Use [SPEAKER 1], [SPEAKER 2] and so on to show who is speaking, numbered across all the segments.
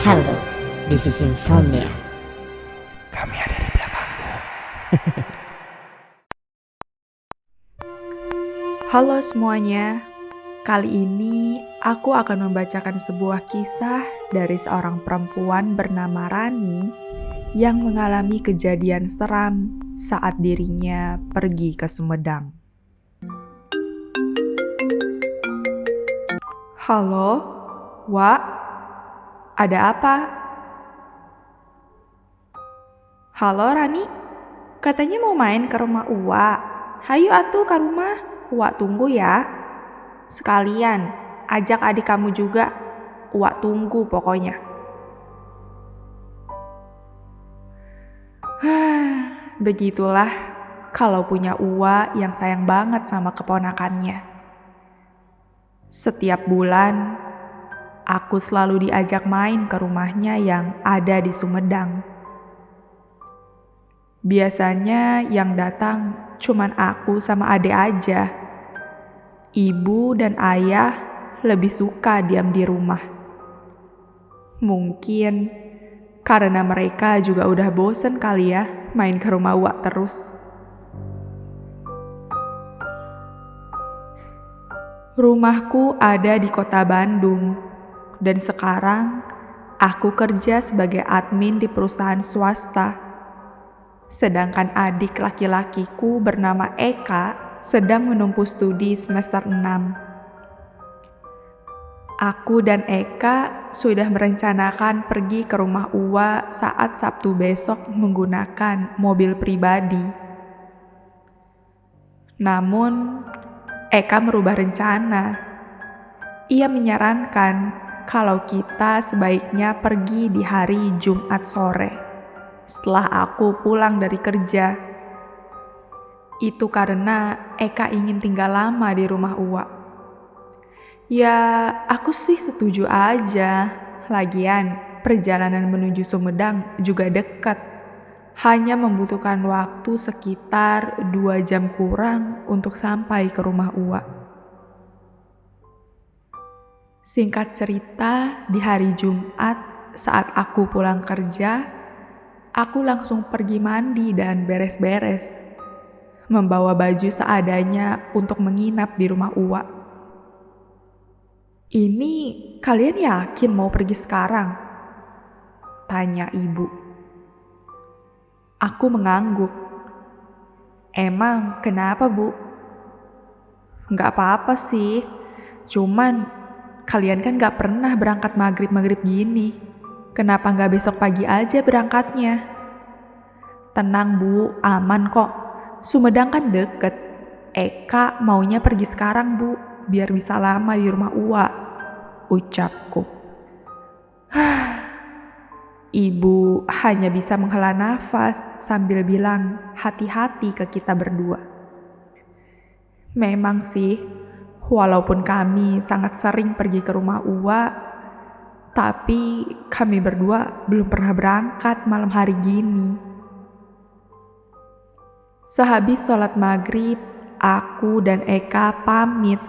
[SPEAKER 1] Hello, this is Insomnia.
[SPEAKER 2] Kami ada di belakangmu.
[SPEAKER 3] Halo semuanya, kali ini aku akan membacakan sebuah kisah dari seorang perempuan bernama Rani yang mengalami kejadian seram saat dirinya pergi ke Sumedang. Halo, Wak, ada apa? Halo Rani, katanya mau main ke rumah Uwa. Hayu atuh ke rumah, Uwa tunggu ya. Sekalian, ajak adik kamu juga. Uwa tunggu pokoknya. Begitulah kalau punya Uwa yang sayang banget sama keponakannya. Setiap bulan, aku selalu diajak main ke rumahnya yang ada di Sumedang. Biasanya yang datang cuman aku sama adek aja. Ibu dan ayah lebih suka diam di rumah. Mungkin karena mereka juga udah bosen kali ya main ke rumah Wak terus. Rumahku ada di kota Bandung, dan sekarang aku kerja sebagai admin di perusahaan swasta. Sedangkan adik laki-lakiku bernama Eka sedang menempuh studi semester 6. Aku dan Eka sudah merencanakan pergi ke rumah Uwa saat Sabtu besok menggunakan mobil pribadi. Namun, Eka merubah rencana. Ia menyarankan kalau kita sebaiknya pergi di hari Jumat sore, setelah aku pulang dari kerja. Itu karena Eka ingin tinggal lama di rumah Uwa. Ya, aku sih setuju aja. Lagian, perjalanan menuju Sumedang juga dekat. Hanya membutuhkan waktu sekitar 2 jam kurang untuk sampai ke rumah Uwa. Singkat cerita, di hari Jumat saat aku pulang kerja, aku langsung pergi mandi dan beres-beres. Membawa baju seadanya untuk menginap di rumah Uwa. Ini kalian yakin mau pergi sekarang? Tanya ibu. Aku mengangguk. Emang kenapa, Bu? Nggak apa-apa sih. Cuman kalian kan nggak pernah berangkat maghrib-maghrib gini. Kenapa nggak besok pagi aja berangkatnya? Tenang, Bu. Aman kok. Sumedang kan deket. Eka maunya pergi sekarang, Bu. Biar bisa lama di rumah Uwa. Ucapku. Ibu hanya bisa menghela nafas sambil bilang hati-hati ke kita berdua. Memang sih, walaupun kami sangat sering pergi ke rumah Uwa, tapi kami berdua belum pernah berangkat malam hari gini. Sehabis sholat maghrib, aku dan Eka pamit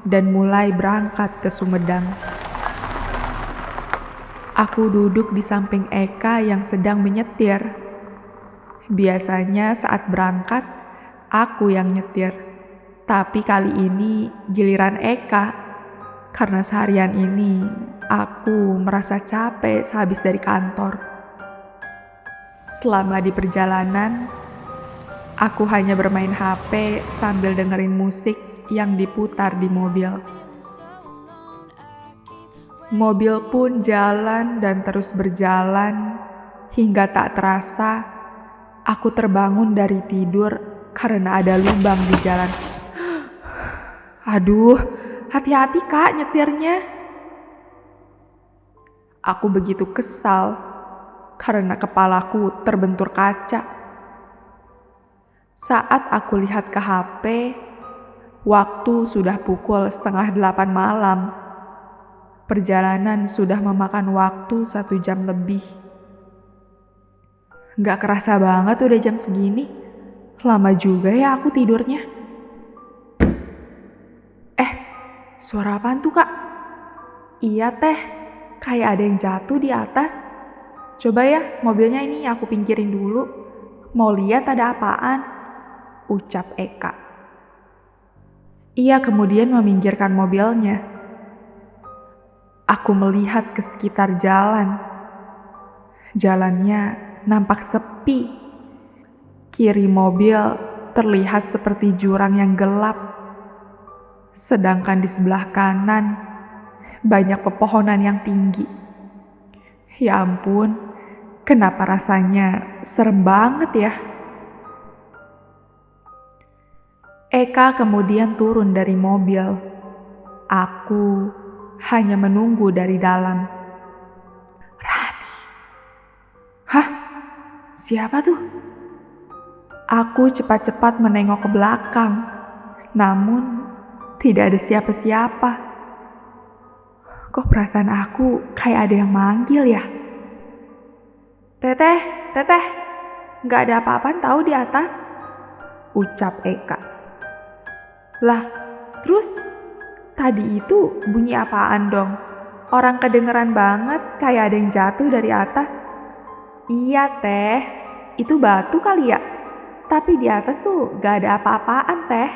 [SPEAKER 3] dan mulai berangkat ke Sumedang. Aku duduk di samping Eka yang sedang menyetir. Biasanya saat berangkat, aku yang nyetir. Tapi kali ini giliran Eka, karena seharian ini aku merasa capek sehabis dari kantor. Selama di perjalanan, aku hanya bermain HP sambil dengerin musik yang diputar di mobil. Mobil pun jalan dan terus berjalan hingga tak terasa aku terbangun dari tidur karena ada lubang di jalan. Aduh, hati-hati Kak nyetirnya. Aku begitu kesal karena kepalaku terbentur kaca. Saat aku lihat ke HP, waktu sudah pukul 7:30 malam. Perjalanan sudah memakan waktu 1 jam lebih. Gak kerasa banget udah jam segini. Lama juga ya aku tidurnya. Suara apaan tuh Kak? Iya Teh, kayak ada yang jatuh di atas. Coba ya, mobilnya ini aku pinggirin dulu. Mau lihat ada apaan, ucap Eka. Ia kemudian meminggirkan mobilnya. Aku melihat ke sekitar jalan. Jalannya nampak sepi. Kiri mobil terlihat seperti jurang yang gelap. Sedangkan di sebelah kanan banyak pepohonan yang tinggi. Ya ampun, kenapa rasanya serem banget ya? Eka kemudian turun dari mobil. Aku hanya menunggu dari dalam. Rani. Hah? Siapa tuh? Aku cepat-cepat menengok ke belakang. Namun, tidak ada siapa-siapa. Kok perasaan aku kayak ada yang manggil ya? Teteh, gak ada apa-apaan tahu di atas, ucap Eka. Lah, terus tadi itu bunyi apaan dong? Orang kedengeran banget kayak ada yang jatuh dari atas. Iya teh, itu batu kali ya? Tapi di atas tuh gak ada apa-apaan teh,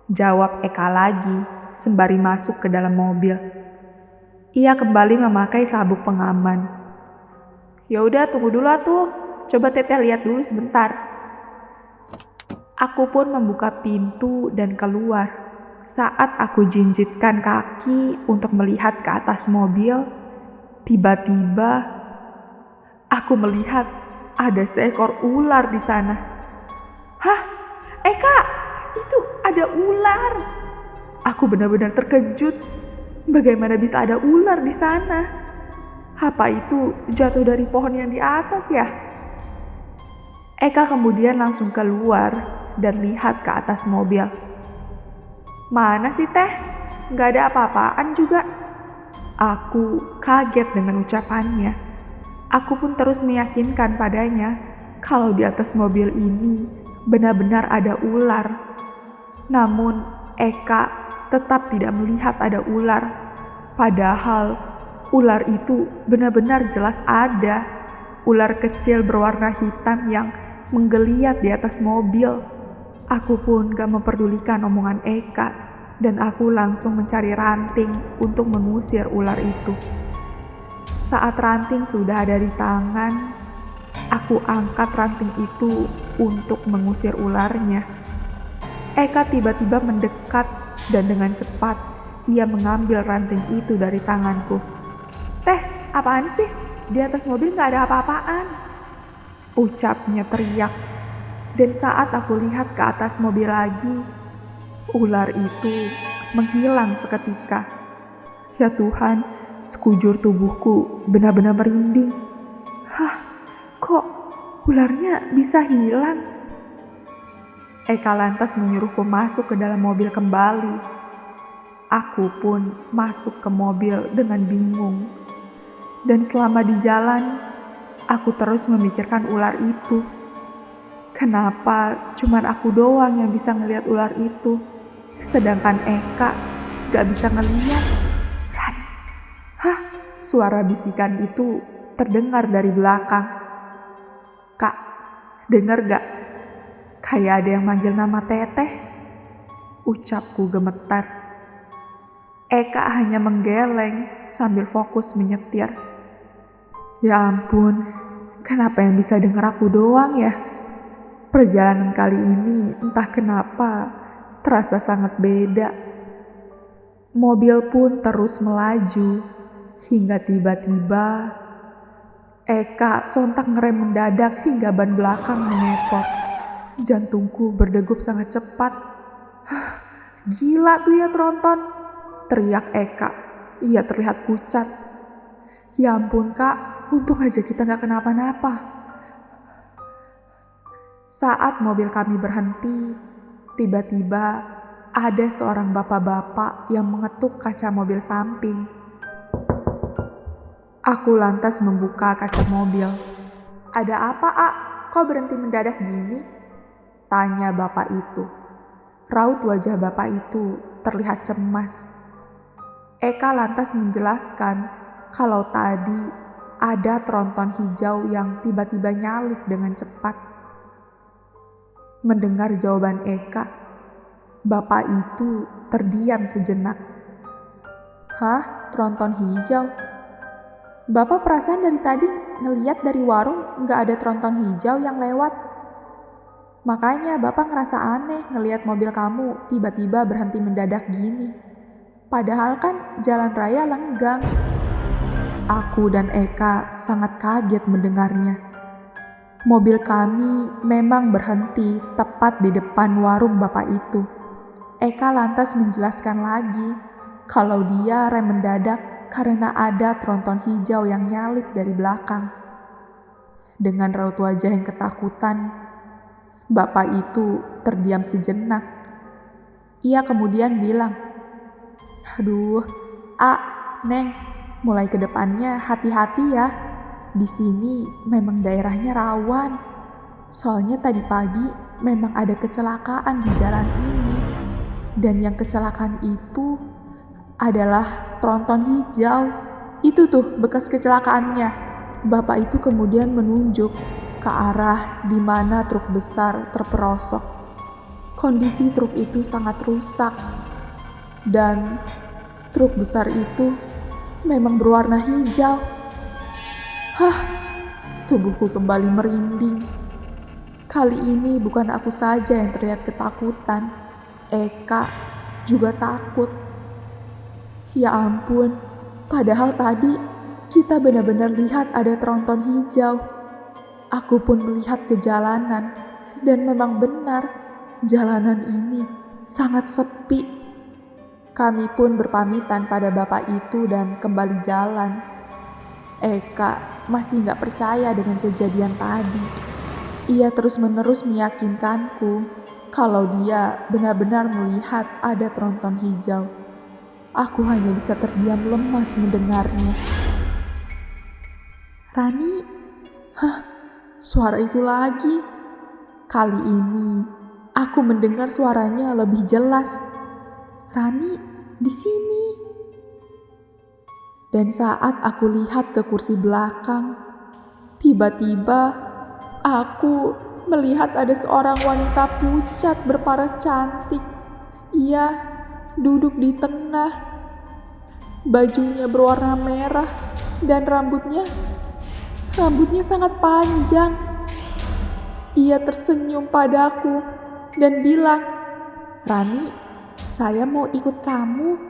[SPEAKER 3] jawab Eka lagi sembari masuk ke dalam mobil. Ia kembali memakai sabuk pengaman. Ya udah, tunggu dulu atuh. Coba teteh lihat dulu sebentar. Aku pun membuka pintu dan keluar. Saat aku jinjitkan kaki untuk melihat ke atas mobil, tiba-tiba aku melihat ada seekor ular di sana. Hah? Eka, itu ada ular. Aku benar-benar terkejut. Bagaimana bisa ada ular di sana? Apa itu jatuh dari pohon yang di atas ya? Eka kemudian langsung keluar dan lihat ke atas mobil. Mana sih teh? Gak ada apa-apaan juga. Aku kaget dengan ucapannya. Aku pun terus meyakinkan padanya kalau di atas mobil ini benar-benar ada ular. Namun Eka tetap tidak melihat ada ular. Padahal ular itu benar-benar jelas ada. Ular kecil berwarna hitam yang menggeliat di atas mobil. Aku pun gak memperdulikan omongan Eka dan aku langsung mencari ranting untuk mengusir ular itu. Saat ranting sudah ada di tangan, aku angkat ranting itu untuk mengusir ularnya. Eka tiba-tiba mendekat dan dengan cepat ia mengambil ranting itu dari tanganku. Teh, apaan sih? Di atas mobil gak ada apa-apaan, ucapnya teriak. Dan saat aku lihat ke atas mobil lagi, ular itu menghilang seketika. Ya Tuhan, sekujur tubuhku benar-benar merinding. Hah, kok ularnya bisa hilang? Eka lantas menyuruhku masuk ke dalam mobil kembali. Aku pun masuk ke mobil dengan bingung. Dan selama di jalan, aku terus memikirkan ular itu. Kenapa cuman aku doang yang bisa ngelihat ular itu, sedangkan Eka gak bisa ngelihat? Rani. Hah? Suara bisikan itu terdengar dari belakang. Kak, denger gak? Kayak ada yang manggil nama Teteh, ucapku gemetar. Eka hanya menggeleng sambil fokus menyetir. Ya ampun, kenapa yang bisa denger aku doang ya? Perjalanan kali ini entah kenapa terasa sangat beda. Mobil pun terus melaju hingga tiba-tiba Eka sontak ngerem mendadak hingga ban belakang mengepot. Jantungku berdegup sangat cepat. Gila tuh ya tronton, teriak Eka. Ia terlihat pucat. Ya ampun kak, untung aja kita gak kenapa-napa. Saat mobil kami berhenti, tiba-tiba ada seorang bapak-bapak yang mengetuk kaca mobil samping. Aku lantas membuka kaca mobil. Ada apa, Ak? Kok berhenti mendadak gini? Tanya bapak itu. Raut wajah bapak itu terlihat cemas. Eka lantas menjelaskan kalau tadi ada tronton hijau yang tiba-tiba nyalip dengan cepat. Mendengar jawaban Eka, bapak itu terdiam sejenak. Hah? Tronton hijau? Bapak perasaan dari tadi ngeliat dari warung nggak ada tronton hijau yang lewat. Makanya bapak ngerasa aneh ngeliat mobil kamu tiba-tiba berhenti mendadak gini. Padahal kan jalan raya lenggang. Aku dan Eka sangat kaget mendengarnya. Mobil kami memang berhenti tepat di depan warung bapak itu. Eka lantas menjelaskan lagi kalau dia rem mendadak karena ada tronton hijau yang nyalip dari belakang. Dengan raut wajah yang ketakutan, bapak itu terdiam sejenak. Ia kemudian bilang, "Aduh, Neng, mulai ke depannya hati-hati ya. Di sini memang daerahnya rawan. Soalnya tadi pagi memang ada kecelakaan di jalan ini. Dan yang kecelakaan itu adalah tronton hijau. Itu tuh bekas kecelakaannya." Bapak itu kemudian menunjuk ke arah di mana truk besar terperosok. Kondisi truk itu sangat rusak. Dan truk besar itu memang berwarna hijau. Tubuhku kembali merinding. Kali ini bukan aku saja yang terlihat ketakutan. Eka juga takut. Ya ampun, padahal tadi kita benar-benar lihat ada tronton hijau. Aku pun melihat ke jalanan, dan memang benar, jalanan ini sangat sepi. Kami pun berpamitan pada bapak itu dan kembali jalan. Eka masih gak percaya dengan kejadian tadi. Ia terus-menerus meyakinkanku kalau dia benar-benar melihat ada tronton hijau. Aku hanya bisa terdiam lemas mendengarnya. Rani, suara itu lagi. Kali ini aku mendengar suaranya lebih jelas. Rani, di sini. Dan saat aku lihat ke kursi belakang, tiba-tiba aku melihat ada seorang wanita pucat berparas cantik. Ia duduk di tengah. Bajunya berwarna merah dan rambutnya sangat panjang. Ia tersenyum padaku dan bilang, "Rani, saya mau ikut kamu."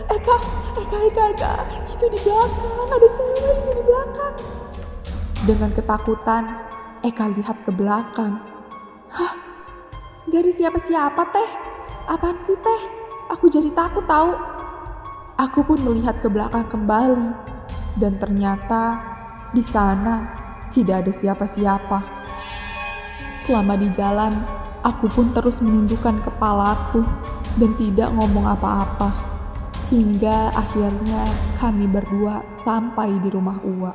[SPEAKER 3] Eka, itu di belakang, ada cewek itu di belakang. Dengan ketakutan, Eka lihat ke belakang. Gak ada siapa-siapa teh. Apaan sih teh? Aku jadi takut tahu. Aku pun melihat ke belakang kembali, dan ternyata di sana tidak ada siapa-siapa. Selama di jalan, aku pun terus menundukkan kepalaku dan tidak ngomong apa-apa. Hingga akhirnya kami berdua sampai di rumah Uwa.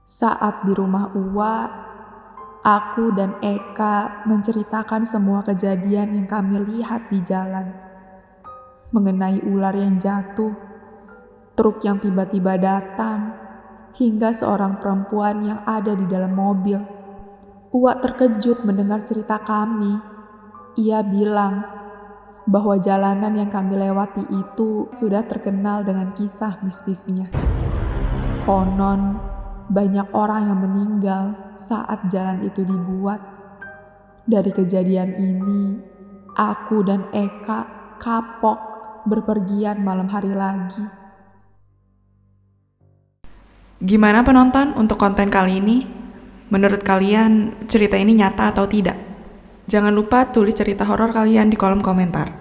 [SPEAKER 3] Saat di rumah Uwa, aku dan Eka menceritakan semua kejadian yang kami lihat di jalan. Mengenai ular yang jatuh, truk yang tiba-tiba datang, hingga seorang perempuan yang ada di dalam mobil. Uwa terkejut mendengar cerita kami. Ia bilang bahwa jalanan yang kami lewati itu sudah terkenal dengan kisah mistisnya. Konon, banyak orang yang meninggal saat jalan itu dibuat. Dari kejadian ini, aku dan Eka kapok berpergian malam hari lagi.
[SPEAKER 4] Gimana penonton untuk konten kali ini? Menurut kalian cerita ini nyata atau tidak? Jangan lupa tulis cerita horor kalian di kolom komentar.